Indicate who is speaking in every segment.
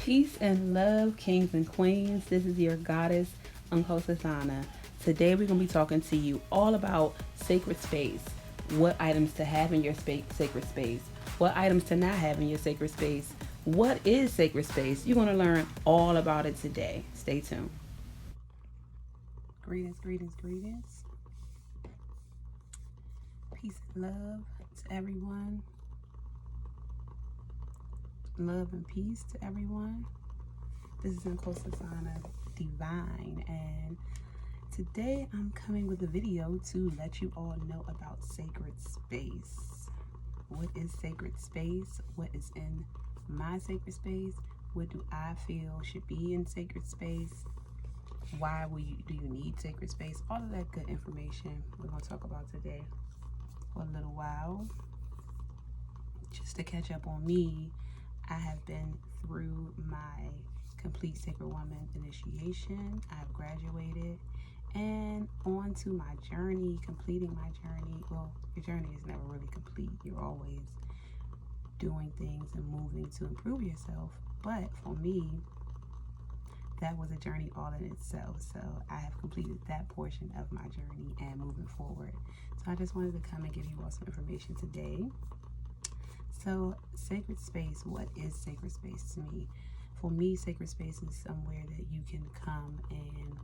Speaker 1: Peace and love, kings and queens. This is your goddess, Unkosasana. Today we're going to be talking to you all about sacred space. What items to have in your sacred space. What items to not have in your sacred space. What is sacred space? You're going to learn all about it today. Stay tuned. Greetings, greetings, greetings. Peace and love to everyone. Love and peace to everyone. This is Unkosasana Divine, and today I'm coming with a video to let you all know about sacred space. What is sacred space? What is in my sacred space? What do I feel should be in sacred space? Why do you need sacred space? All of that good information we're going to talk about today for a little while. Just to catch up on me, I have been through my Complete Sacred Woman initiation. I've graduated and on to my journey, completing my journey. Well, your journey is never really complete. You're always doing things and moving to improve yourself. But for me, that was a journey all in itself. So I have completed that portion of my journey and moving forward. So I just wanted to come and give you all some information today. So sacred space, what is sacred space to me? For me, sacred space is somewhere that you can come and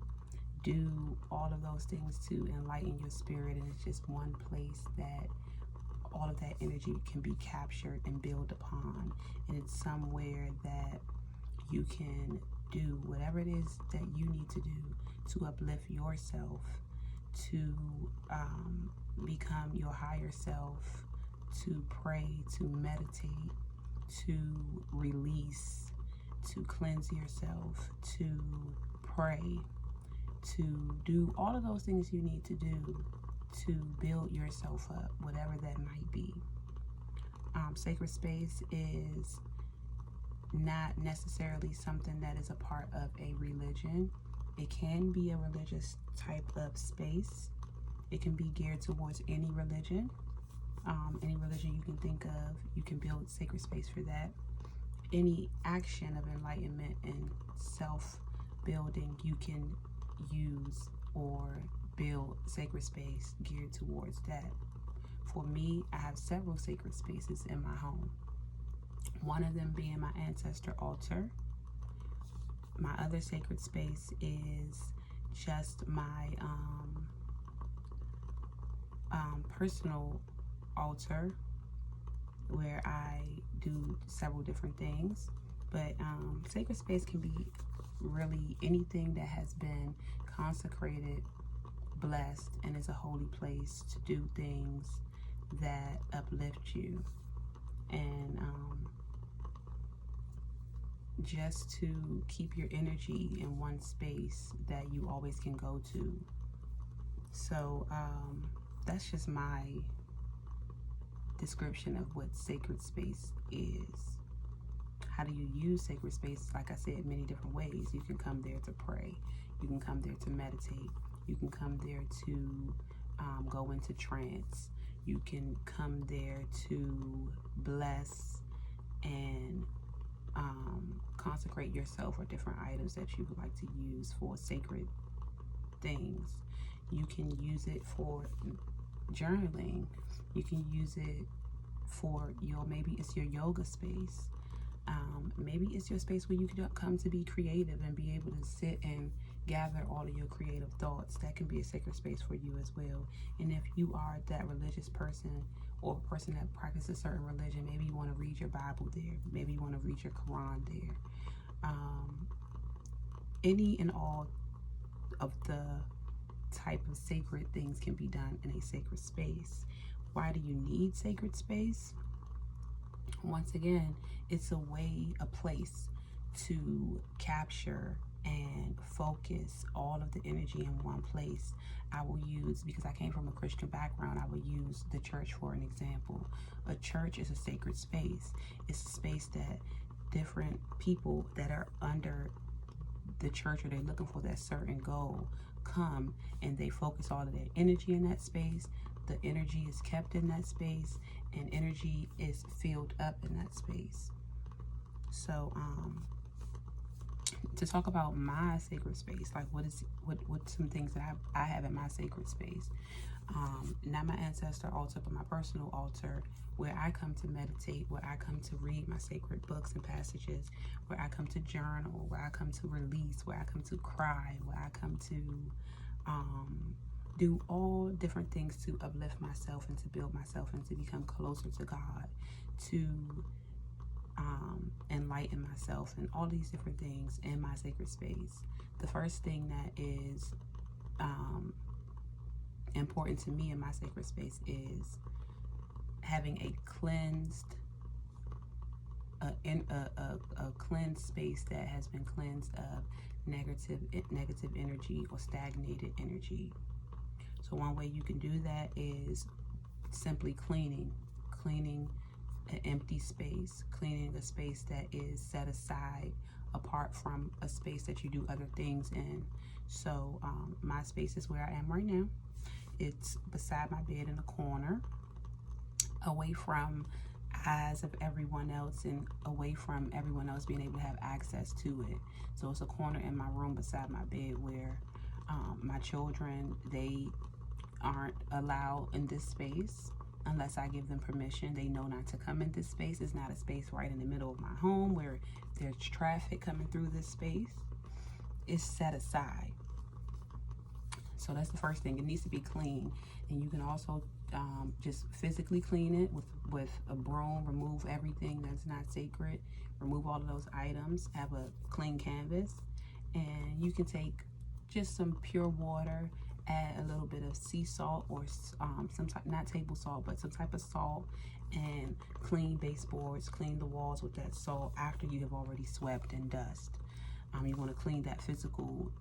Speaker 1: do all of those things to enlighten your spirit, and it's just one place that all of that energy can be captured and built upon, and it's somewhere that you can do whatever it is that you need to do to uplift yourself, to become your higher self, to pray, to meditate, to release, to cleanse yourself, to pray, to do all of those things you need to do to build yourself up, whatever that might be. Sacred space is not necessarily something that is a part of a religion. It can be a religious type of space. It can be geared towards any religion. Any religion you can think of, you can build sacred space for that. Any action of enlightenment and self-building, you can use or build sacred space geared towards that. For me, I have several sacred spaces in my home. One of them being my ancestor altar. My other sacred space is just my personal altar, where I do several different things. But sacred space can be really anything that has been consecrated, blessed, and is a holy place to do things that uplift you, and just to keep your energy in one space that you always can go to. So that's just my description of what sacred space is. How do you use sacred space? Like I said, many different ways. You can come there to pray. You can come there to meditate. You can come there to go into trance. You can come there to bless and consecrate yourself or different items that you would like to use for sacred things. You can use it for journaling. You can use it for maybe it's your yoga space. Maybe it's your space where you can come to be creative and be able to sit and gather all of your creative thoughts. That can be a sacred space for you as well. And if you are that religious person or a person that practices a certain religion, maybe you want to read your Bible there. Maybe you want to read your Quran there. Any and all of the type of sacred things can be done in a sacred space. Why do you need sacred space? Once again, it's a place to capture and focus all of the energy in one place. I will use, because I came from a Christian background, I will use the church for an example. A church is a sacred space. It's a space that different people that are under the church, or they're looking for that certain goal, come and they focus all of their energy in that space. The energy is kept in that space, and energy is filled up in that space. So to talk about my sacred space, like what's some things that I have in my sacred space. Not my ancestor altar, but my personal altar, where I come to meditate, where I come to read my sacred books and passages, where I come to journal, where I come to release, where I come to cry, where I come to do all different things to uplift myself and to build myself and to become closer to God, to enlighten myself, and all these different things in my sacred space. The first thing that is important to me in my sacred space is having a cleansed cleansed space that has been cleansed of negative energy or stagnated energy. So one way you can do that is simply cleaning an empty space, cleaning a space that is set aside apart from a space that you do other things in. So my space is where I am right now. It's beside my bed in the corner, away from eyes of everyone else and away from everyone else being able to have access to it. So it's a corner in my room beside my bed where my children, they aren't allowed in this space unless I give them permission. They know not to come in this space. It's not a space right in the middle of my home where there's traffic coming through this space. It's set aside. So that's the first thing. It needs to be clean. And you can also just physically clean it with a broom. Remove everything that's not sacred. Remove all of those items. Have a clean canvas. And you can take just some pure water, add a little bit of sea salt or some type, not table salt, but some type of salt, and clean baseboards, clean the walls with that salt after you have already swept and dust. You want to clean that physical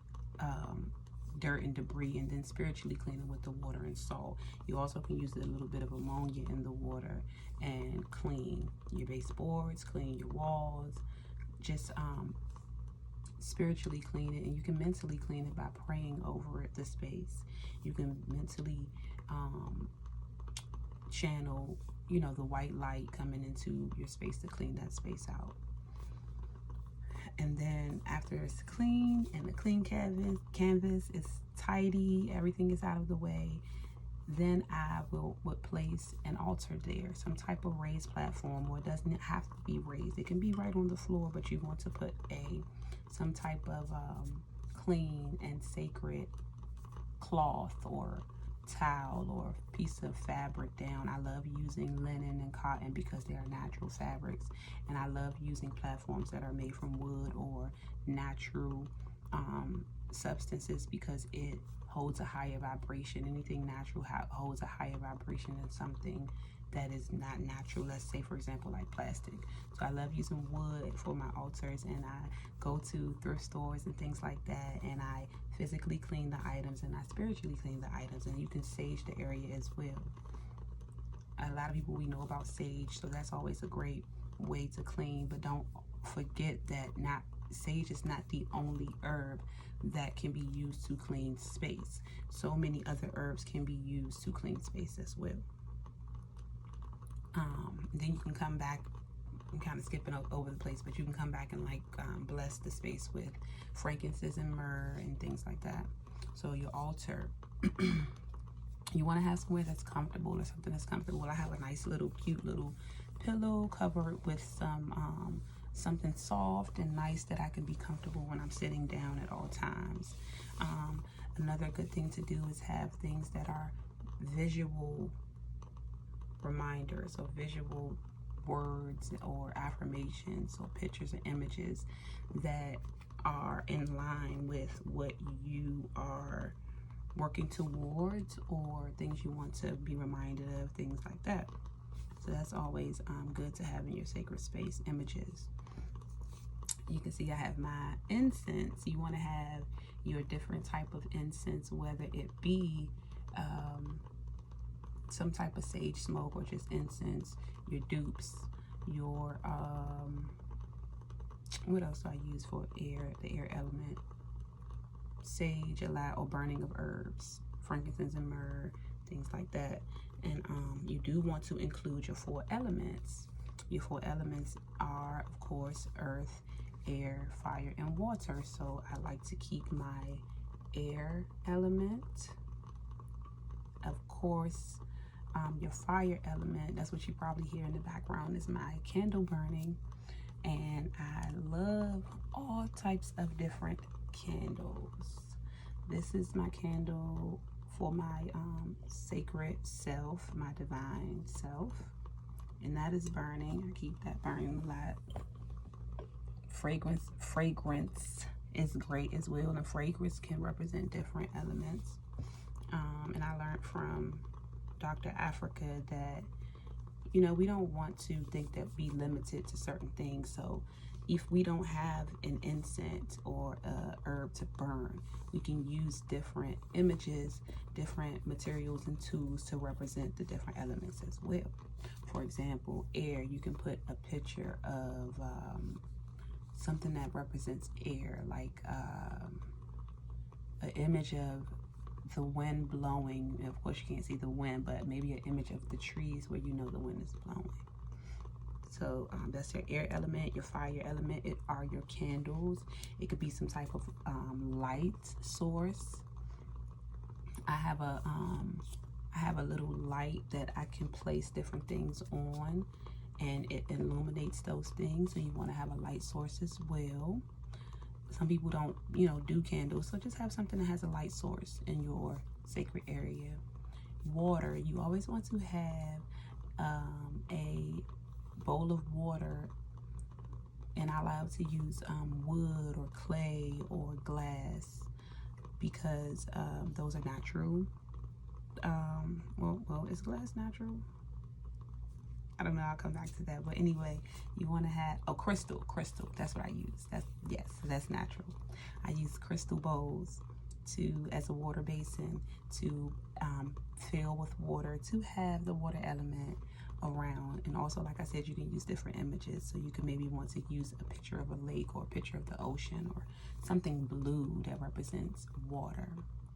Speaker 1: dirt and debris, and then spiritually clean it with the water and salt. You also can use a little bit of ammonia in the water and clean your baseboards, clean your walls, just spiritually clean it. And you can mentally clean it by praying over the space. You can mentally channel, you know, the white light coming into your space to clean that space out. And then after it's clean and the clean canvas is tidy, everything is out of the way, then I would place an altar there, some type of raised platform, or it doesn't have to be raised. It can be right on the floor, but you want to put some type of clean and sacred cloth or towel or piece of fabric down. I love using linen and cotton because they are natural fabrics, and I love using platforms that are made from wood or natural substances because it holds a higher vibration. Anything natural holds a higher vibration than something that is not natural. Let's say, for example, like plastic. So I love using wood for my altars, and I go to thrift stores and things like that, and I physically clean the items and I spiritually clean the items. And you can sage the area as well. A lot of people, we know about sage, so that's always a great way to clean, but don't forget that sage is not the only herb that can be used to clean space. So many other herbs can be used to clean space as well. Then you can come back, I'm kind of skipping over the place, but you can come back and like bless the space with frankincense and myrrh and things like that. So your altar, you want to have somewhere that's comfortable or something that's comfortable. I have a nice little cute little pillow covered with some something soft and nice that I can be comfortable when I'm sitting down at all times. Another good thing to do is have things that are visual reminders or visual words or affirmations or pictures and images that are in line with what you are working towards or things you want to be reminded of, things like that. So that's always good to have in your sacred space, images. You can see I have my incense. You want to have your different type of incense, whether it be some type of sage smoke or just incense, your dupes, your what else do I use for air, the air element? Sage, or burning of herbs, frankincense and myrrh, things like that. And you do want to include your 4 elements. Your 4 elements are, of course, earth, air, fire, and water. So I like to keep my air element. Of course, your fire element, that's what you probably hear in the background, is my candle burning. And I love all types of different candles. This is my candle for my sacred self, my divine self. And that is burning. I keep that burning a lot. Fragrance is great as well. And fragrance can represent different elements. And I learned from Dr. Africa that, you know, we don't want to think that we limited to certain things. So if we don't have an incense or a herb to burn, we can use different images, different materials and tools to represent the different elements as well. For example, air, you can put a picture of something that represents air, like an image of the wind blowing. Of course, you can't see the wind, but maybe an image of the trees where you know the wind is blowing. So that's your air element. Your fire element, it are your candles. It could be some type of light source. I have a little light that I can place different things on, and it illuminates those things. So you want to have a light source as well. Some people don't, you know, do candles, so just have something that has a light source in your sacred area. Water, you always want to have a bowl of water, and I like to use wood or clay or glass, because those are natural. Well, is glass natural? I don't know, I'll come back to that. But anyway, you want to have crystal, that's what I use. That's natural. I use crystal bowls as a water basin to fill with water, to have the water element around. And also, like I said, you can use different images. So you can maybe want to use a picture of a lake or a picture of the ocean or something blue that represents water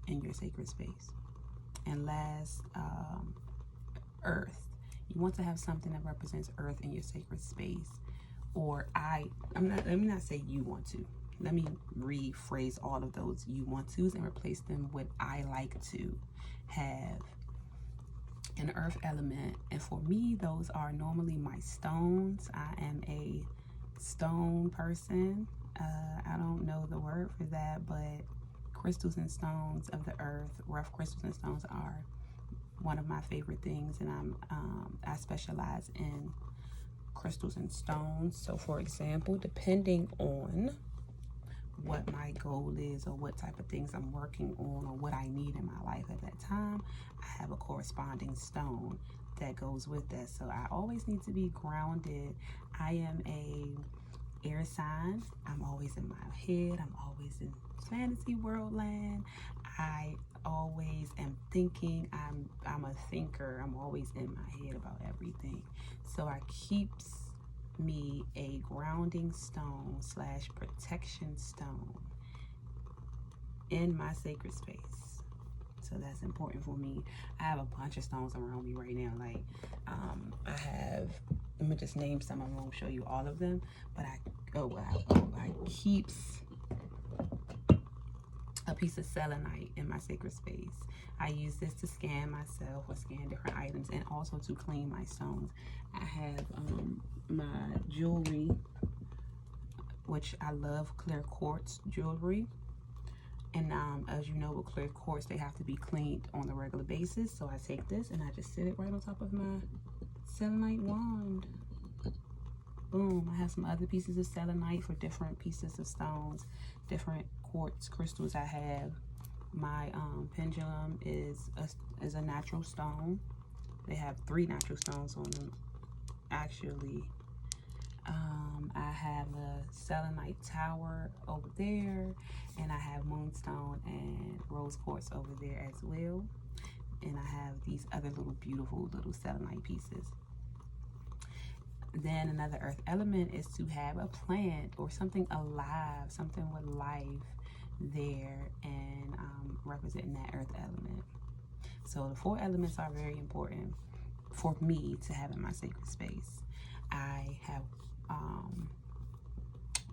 Speaker 1: in your sacred space. And last, earth. You want to have something that represents earth in your sacred space. Or let me not say you want to. Let me rephrase all of those you want tos and replace them with I like to have an earth element. And for me, those are normally my stones. I am a stone person. I don't know the word for that, but crystals and stones of the earth, rough crystals and stones, are one of my favorite things. And I specialize in crystals and stones. So for example, depending on what my goal is or what type of things I'm working on or what I need in my life at that time, I have a corresponding stone that goes with that. So I always need to be grounded. I am a air sign. I'm always in my head. I'm always in fantasy world land. I always am thinking. I'm a thinker. I'm always in my head about everything. So I keeps me a grounding stone / protection stone in my sacred space. So that's important for me. I have a bunch of stones around me right now. Like I have, let me just name some. I won't show you all of them, but I keeps a piece of selenite in my sacred space. I use this to scan myself or scan different items, and also to clean my stones. I have my jewelry, which I love clear quartz jewelry. And as you know, with clear quartz, they have to be cleaned on a regular basis. So I take this and I just sit it right on top of my selenite wand. Boom. I have some other pieces of selenite for different pieces of stones, different quartz crystals I have. My pendulum is a natural stone. They have 3 natural stones on them, actually. I have a selenite tower over there, and I have moonstone and rose quartz over there as well. And I have these other beautiful little selenite pieces. Then another earth element is to have a plant or something alive, something with life there, and representing that earth element. So the 4 elements are very important for me to have in my sacred space. I have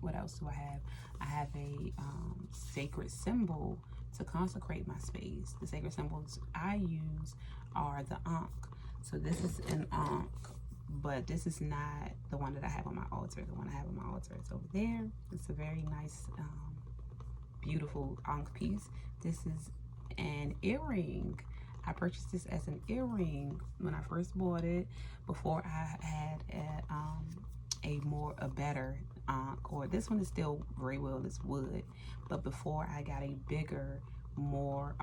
Speaker 1: What else do I have? I have a sacred symbol to consecrate my space. The sacred symbols I use are the Ankh. So this is an Ankh, but this is not the one that I have on my altar. The one I have on my altar is over there. It's a very nice, beautiful Ankh piece. This is an earring. I purchased this as an earring when I first bought it, before I had a better Ankh, or this one is still very well, it's wood, but before I got a bigger, more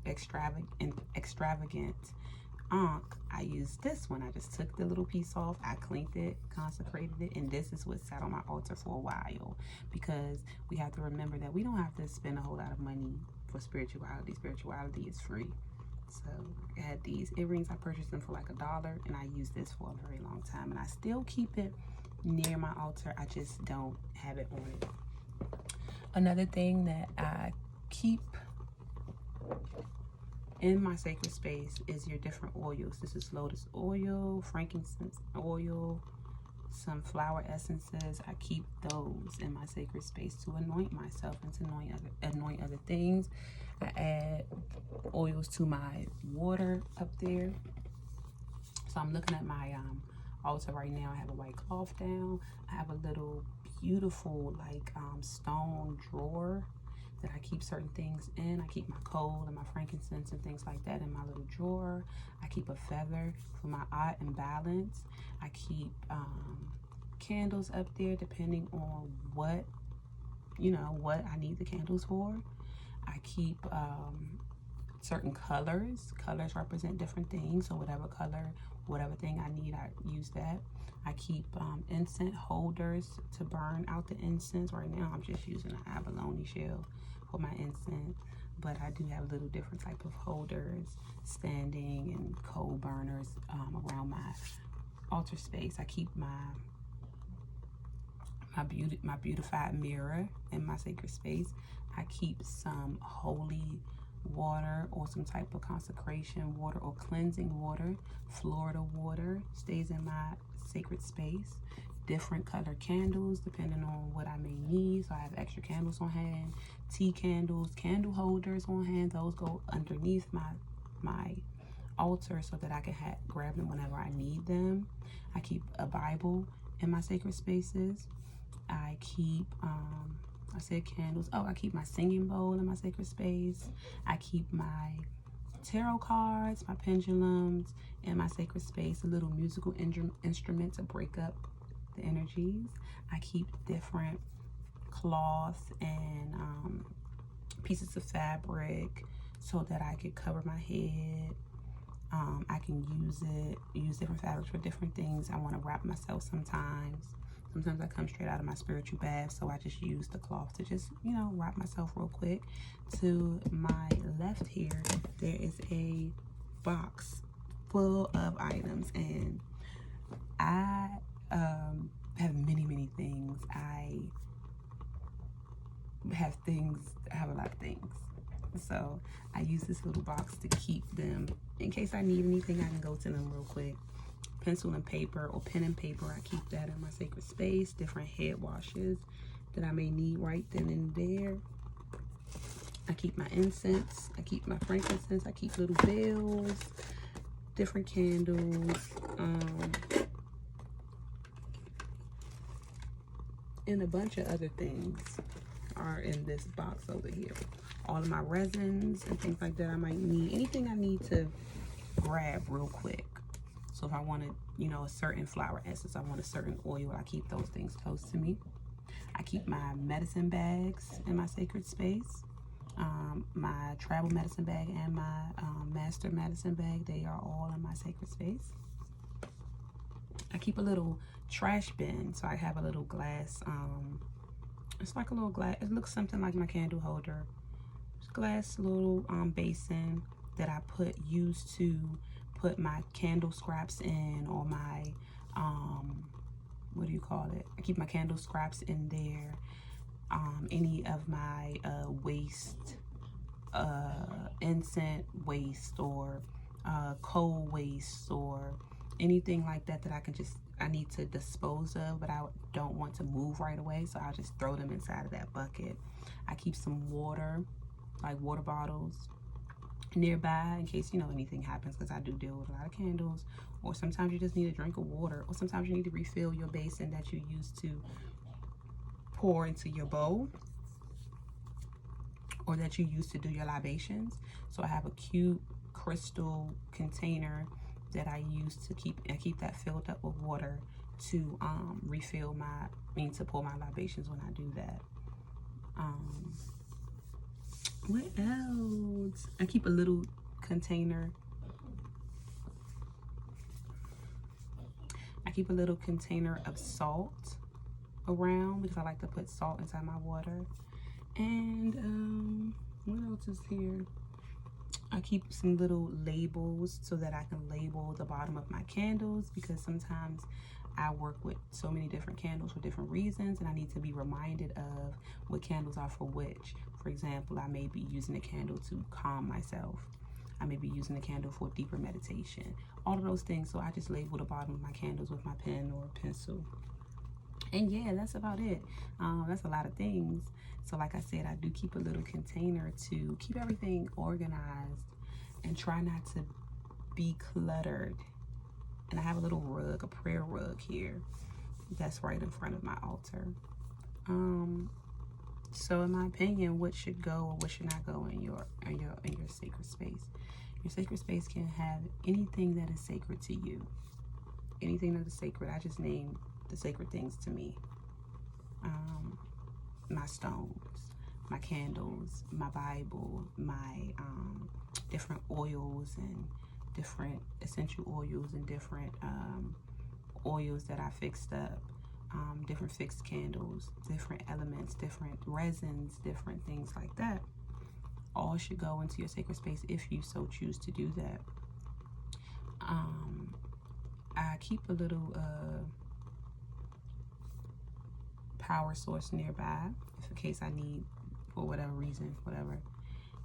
Speaker 1: extravagant Ankh, I used this one. I just took the little piece off, I cleaned it, consecrated it, and this is what sat on my altar for a while, because we have to remember that we don't have to spend a whole lot of money for spirituality. Spirituality is free. So I had these earrings. I purchased them for like $1, and I used this for a very long time, and I still keep it near my altar. I just don't have it on it. Another thing that I keep in my sacred space is your different oils. This is lotus oil, frankincense oil, some flower essences. I keep those in my sacred space to anoint myself and to anoint other things. I add oils to my water up there. So I'm looking at my altar right now. I have a white cloth down. I have a little beautiful like stone drawer that I keep certain things in. I keep my coal and my frankincense and things like that in my little drawer. I keep a feather for my odd and balance. I keep candles up there depending on what I need the candles for. I keep certain colors. Colors represent different things, so whatever color, whatever thing I need, I use that. I keep incense holders to burn out the incense. Right now I'm just using an abalone shell for my incense, but I do have little different type of holders, standing and coal burners around my altar space. I keep my beautified mirror in my sacred space. I keep some holy water or some type of consecration water or cleansing water. Florida water stays in my sacred space. Different color candles depending on what I may need. So I have extra candles on hand, tea candles, candle holders on hand. Those go underneath my altar so that I can grab them whenever I need them. I keep a Bible in my sacred spaces. I keep I said candles. Oh, I keep my singing bowl in my sacred space. I keep my tarot cards, my pendulums in my sacred space, a little musical instrument to break up the energies. I keep different cloths and pieces of fabric so that I can cover my head. I can use different fabrics for different things. I want to wrap myself sometimes. Sometimes I come straight out of my spiritual bath, so I just use the cloth to just, wrap myself real quick. To my left here, there is a box full of items, and I have many things. I have a lot of things. So I use this little box to keep them. In case I need anything, I can go to them real quick. Pencil and paper or pen and paper, I keep that in my sacred space. Different head washes that I may need right then and there. I keep my incense. I keep my frankincense. I keep little bells, different candles, and a bunch of other things are in this box over here. All of my resins and things like that I might need. Anything I need to grab real quick. So if I wanted, a certain flower essence, I want a certain oil, I keep those things close to me. I keep my medicine bags in my sacred space. My travel medicine bag and my master medicine bag, they are all in my sacred space. I keep a little trash bin, so I have a little glass, it's like a little glass, it looks something like my candle holder. It's a glass little basin that I use to put my candle scraps in, or my I keep my candle scraps in there. Any of my waste, incense waste, or coal waste, or anything like that I I need to dispose of, but I don't want to move right away, so I'll just throw them inside of that bucket. I keep some water, like water bottles, nearby in case, you know, anything happens, because I do deal with a lot of candles, or sometimes you just need a drink of water, or sometimes you need to refill your basin that you used to pour into your bowl, or that you used to do your libations. So I have a cute crystal container that I use to keep that filled up with water to refill to pour my libations when I do that. What else? I keep a little container. I keep a little container of salt around because I like to put salt inside my water. And what else is here? I keep some little labels so that I can label the bottom of my candles, because sometimes I work with so many different candles for different reasons, and I need to be reminded of what candles are for which. For example, I may be using a candle to calm myself. I may be using a candle for deeper meditation. All of those things. So I just label the bottom of my candles with my pen or pencil. And yeah, that's about it. That's a lot of things. So like I said, I do keep a little container to keep everything organized and try not to be cluttered. And I have a little rug, a prayer rug here that's right in front of my altar. So in my opinion, what should go or what should not go in your sacred space? Your sacred space can have anything that is sacred to you. Anything that is sacred. I just named the sacred things to me. My stones, my candles, my Bible, my different oils and different essential oils and different oils that I fixed up, different fixed candles, different elements, different resins, different things like that. All should go into your sacred space if you so choose to do that. I keep a little power source nearby, if in case I need, for whatever reason, whatever.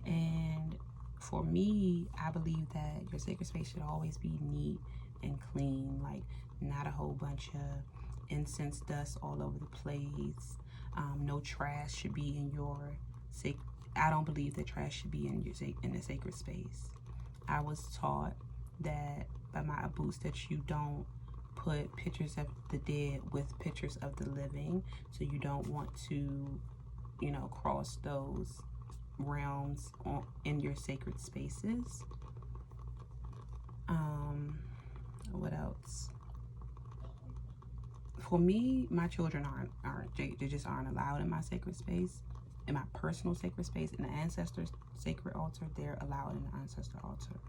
Speaker 1: And for me, I believe that your sacred space should always be neat and clean, like not a whole bunch of incense dust all over the place. No trash should be in your sacred. I don't believe that trash should be in the sacred space. I was taught that by my abus that you don't put pictures of the dead with pictures of the living, so you don't want to, you know, cross those realms in your sacred spaces. What else? For me, my children they just aren't allowed in my sacred space, in my personal sacred space. In the ancestors' sacred altar, they're allowed in the ancestor altar,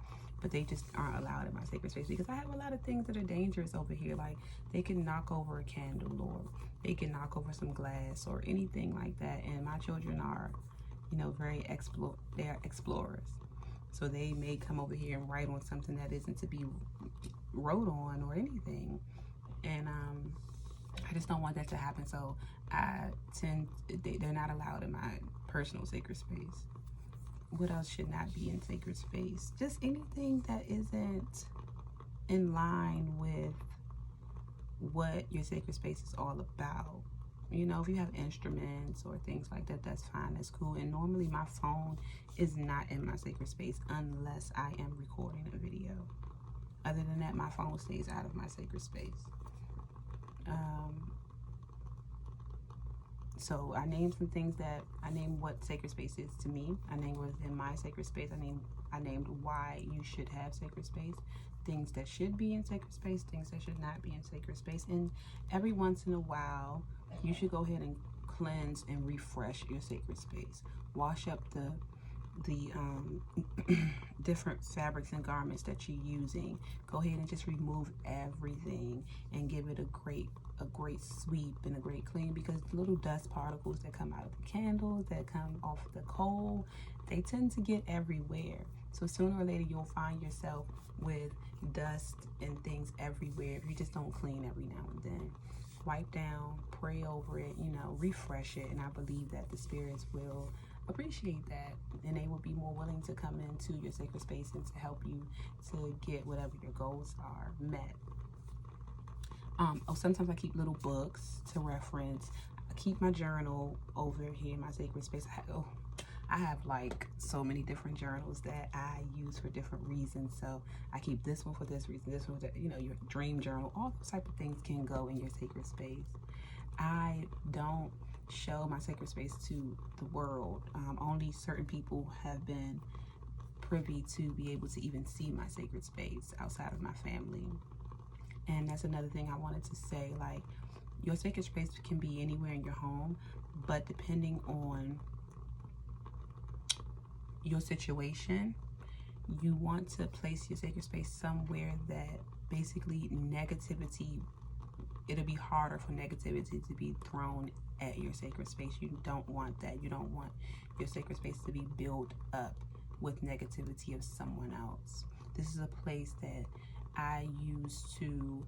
Speaker 1: but they just aren't allowed in my sacred space because I have a lot of things that are dangerous over here. Like they can knock over a candle, or they can knock over some glass or anything like that. And my children are, you know, they are explorers. So they may come over here and write on something that isn't to be wrote on or anything. And I just don't want that to happen. So they're not allowed in my personal sacred space. What else should not be in sacred space? Just anything that isn't in line with what your sacred space is all about. You know, if you have instruments or things like that, that's fine, that's cool. And normally my phone is not in my sacred space unless I am recording a video. Other than that, my phone stays out of my sacred space. So I named some things that I named what sacred space is to me. I named what's in my sacred space. I named why you should have sacred space, things that should be in sacred space, things that should not be in sacred space. And every once in a while, you should go ahead and cleanse and refresh your sacred space. Wash up the different fabrics and garments that you're using. Go ahead and just remove everything and give it a great sweep and a great clean, because the little dust particles that come out of the candles, that come off the coal, they tend to get everywhere. So sooner or later you'll find yourself with dust and things everywhere if you just don't clean every now and then. Wipe down, pray over it, you know, refresh it, and I believe that the spirits will appreciate that, and they will be more willing to come into your sacred space and to help you to get whatever your goals are met. Sometimes I keep little books to reference. I keep my journal over here in my sacred space. I have like so many different journals that I use for different reasons. So I keep this one for this reason, this one for, you know, your dream journal. All those type of things can go in your sacred space. I don't show my sacred space to the world. Only certain people have been privy to be able to even see my sacred space outside of my family. And that's another thing I wanted to say, like, your sacred space can be anywhere in your home, but depending on your situation, you want to place your sacred space somewhere that basically negativity, it'll be harder for negativity to be thrown at your sacred space. You don't want that. You don't want your sacred space to be built up with negativity of someone else. This is a place that I use to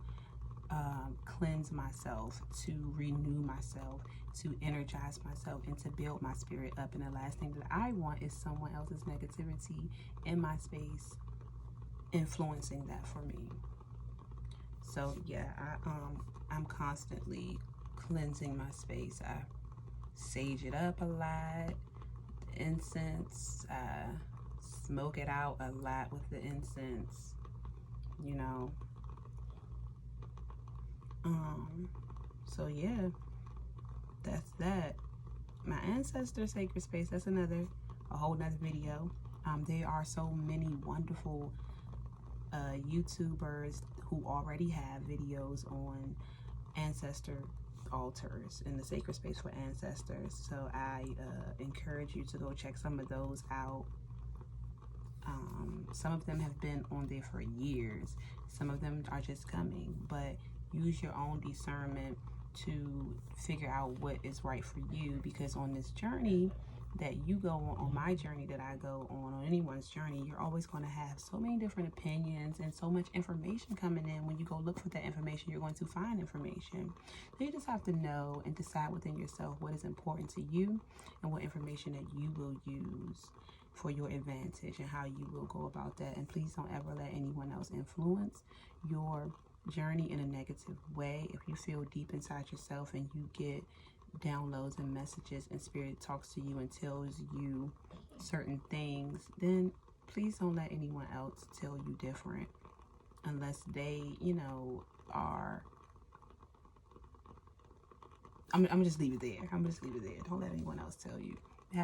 Speaker 1: cleanse myself, to renew myself, to energize myself, and to build my spirit up. And the last thing that I want is someone else's negativity in my space influencing that for me. So yeah, I'm constantly cleansing my space. I sage it up a lot, incense, smoke it out a lot with the incense, you know. So yeah, that's that. My ancestor sacred space, that's a whole nother video. There are so many wonderful YouTubers who already have videos on ancestor altars in the sacred space for ancestors. So I encourage you to go check some of those out. Some of them have been on there for years. Some of them are just coming, but use your own discernment to figure out what is right for you, because on this journey that you go on my journey that I go on anyone's journey, you're always going to have so many different opinions and so much information coming in. When you go look for that information, you're going to find information. So you just have to know and decide within yourself what is important to you and what information that you will use for your advantage and how you will go about that. And please don't ever let anyone else influence your journey in a negative way. If you feel deep inside yourself and you get downloads and messages and spirit talks to you and tells you certain things, then please don't let anyone else tell you different, unless they, you know, are, I'm gonna just leave it there. Don't let anyone else tell you.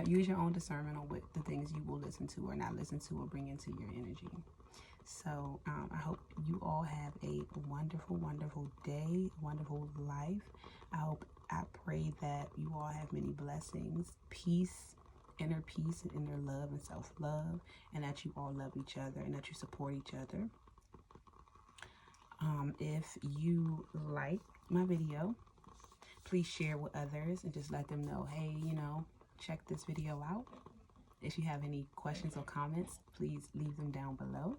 Speaker 1: Use your own discernment on what the things you will listen to or not listen to or bring into your energy. So I hope you all have a wonderful, wonderful day, wonderful life. I pray that you all have many blessings, peace, inner peace and inner love and self-love, and that you all love each other and that you support each other. If you like my video, please share with others and just let them know, hey, you know, check this video out. If you have any questions or comments, please leave them down below.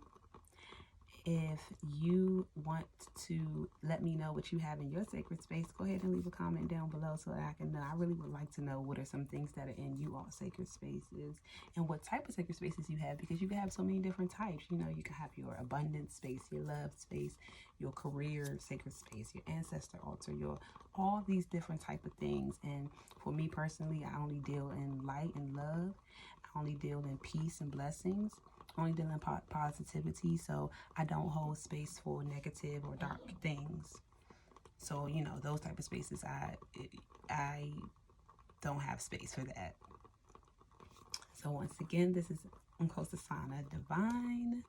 Speaker 1: If you want to let me know what you have in your sacred space, go ahead and leave a comment down below so that I can know. I really would like to know what are some things that are in you all sacred spaces and what type of sacred spaces you have, because you can have so many different types. You know, you can have your abundance space, your love space, your career sacred space, your ancestor altar, your all these different type of things. And for me personally, I only deal in light and love. I only deal in peace and blessings. Only deal in positivity, so I don't hold space for negative or dark things. So, you know, those type of spaces, I don't have space for that. So once again, this is Nkosazana Divine,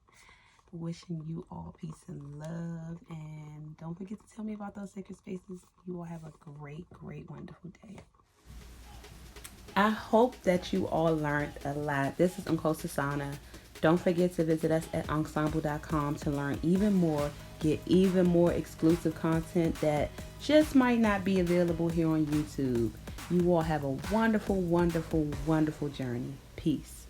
Speaker 1: wishing you all peace and love, and don't forget to tell me about those sacred spaces. You all have a great, great, wonderful day. I hope that you all learned a lot. This is Nkosazana. Don't forget to visit us at ensemble.com to learn even more, get even more exclusive content that just might not be available here on YouTube. You all have a wonderful, wonderful, wonderful journey. Peace.